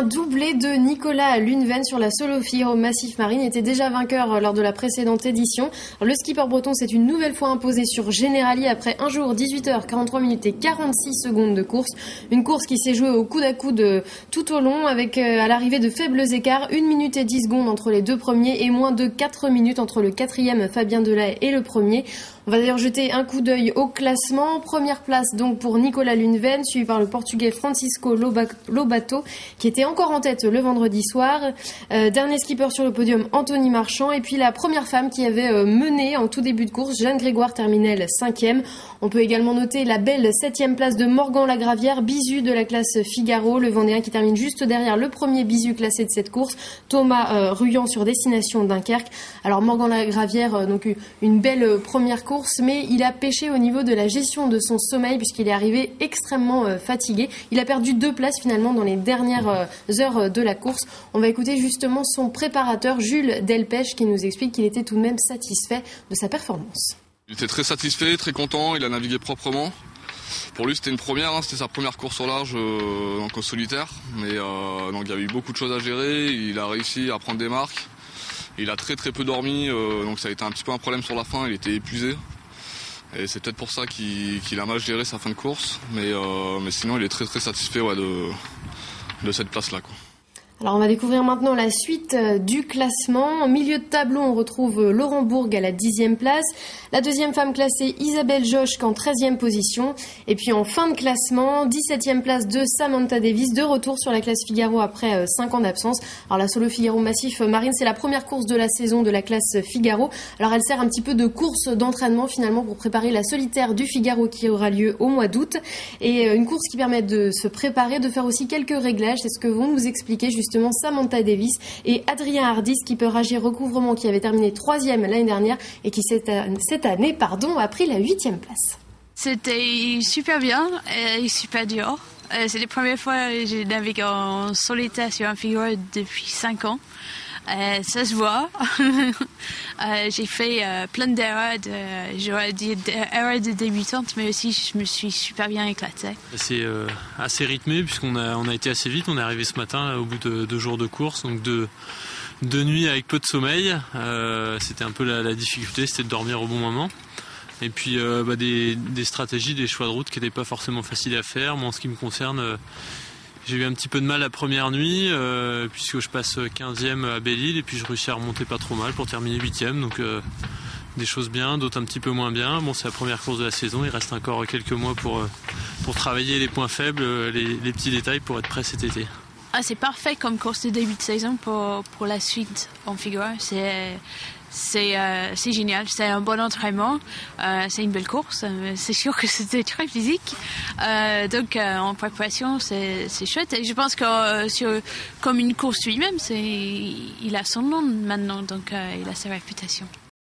un doublé de Nicolas Luneven sur la solo fille au Massif Marine. Il était déjà vainqueur lors de la précédente édition. Le skipper breton s'est une nouvelle fois imposé sur Generali après un jour, 18h, 43 minutes et 46 secondes de course. Une course qui s'est jouée au coude à coude tout au long avec à l'arrivée de faibles écarts, 1 minute et 10 secondes entre les deux premiers et moins de 4 minutes entre le quatrième Fabien Delahaye et le premier. On va d'ailleurs jeter un coup d'œil au classement. Première place donc pour Nicolas Luneven, suivi par le Portugais Francisco Lobato, qui était encore en tête le vendredi soir. Dernier skipper sur le podium, Anthony Marchand. Et puis la première femme qui avait mené en tout début de course, Jeanne Grégoire, terminait 5e. On peut également noter la belle 7e place de Morgan Lagravière, bisu de la classe Figaro, le Vendéen qui termine juste derrière le premier bisu classé de cette course, Thomas Ruyant sur destination Dunkerque. Alors Morgan Lagravière, donc une belle première course, mais il a pêché au niveau de la gestion de son sommeil puisqu'il est arrivé extrêmement fatigué. Il a perdu 2 places finalement dans les dernières heures de la course. On va écouter justement son préparateur Jules Delpech qui nous explique qu'il était tout de même satisfait de sa performance. Il était très satisfait, très content, il a navigué proprement. Pour lui c'était une première, c'était sa première course au large donc en solitaire. Mais donc il y avait eu beaucoup de choses à gérer, il a réussi à prendre des marques. Il a très peu dormi, donc ça a été un petit peu un problème sur la fin, il était épuisé. Et c'est peut-être pour ça qu'il a mal géré sa fin de course. Mais sinon il est très satisfait de cette place-là, quoi. Alors on va découvrir maintenant la suite du classement. En milieu de tableau, on retrouve Laurent Bourg à la 10e place. La deuxième femme classée, Isabelle Josch, en 13e position. Et puis en fin de classement, 17e place de Samantha Davis, de retour sur la classe Figaro après 5 ans d'absence. Alors la solo Figaro Massif Marine, c'est la première course de la saison de la classe Figaro. Alors elle sert un petit peu de course d'entraînement finalement pour préparer la solitaire du Figaro qui aura lieu au mois d'août. Et une course qui permet de se préparer, de faire aussi quelques réglages. C'est ce que vont nous expliquer justement Samantha Davis et Adrien Hardy, skipper AG Recouvrement qui avait terminé 3e l'année dernière et qui cette année a pris la 8e place. C'était super bien et super dur. C'est la première fois que je navigue en solitaire sur un Figaro depuis 5 ans. Ça se voit. J'ai fait plein d'erreurs, j'aurais dit erreurs de débutante, mais aussi je me suis super bien éclatée. C'est assez rythmé puisqu'on a été assez vite. On est arrivé ce matin au bout de 2 jours de course, donc de nuit avec peu de sommeil. C'était un peu la difficulté, c'était de dormir au bon moment. Et puis des stratégies, des choix de route qui n'étaient pas forcément faciles à faire. Moi, en ce qui me concerne, j'ai eu un petit peu de mal la première nuit puisque je passe 15e à Belle-Île et puis je réussis à remonter pas trop mal pour terminer 8e. Donc des choses bien, d'autres un petit peu moins bien. Bon, c'est la première course de la saison, il reste encore quelques mois pour travailler les points faibles, les petits détails pour être prêt cet été. C'est parfait comme course de début de saison pour la suite en Figaro. C'est génial, c'est un bon entraînement, c'est une belle course, c'est sûr que c'était très physique, donc en préparation c'est chouette et je pense que comme une course lui-même, il a son nom maintenant, donc il a sa réputation.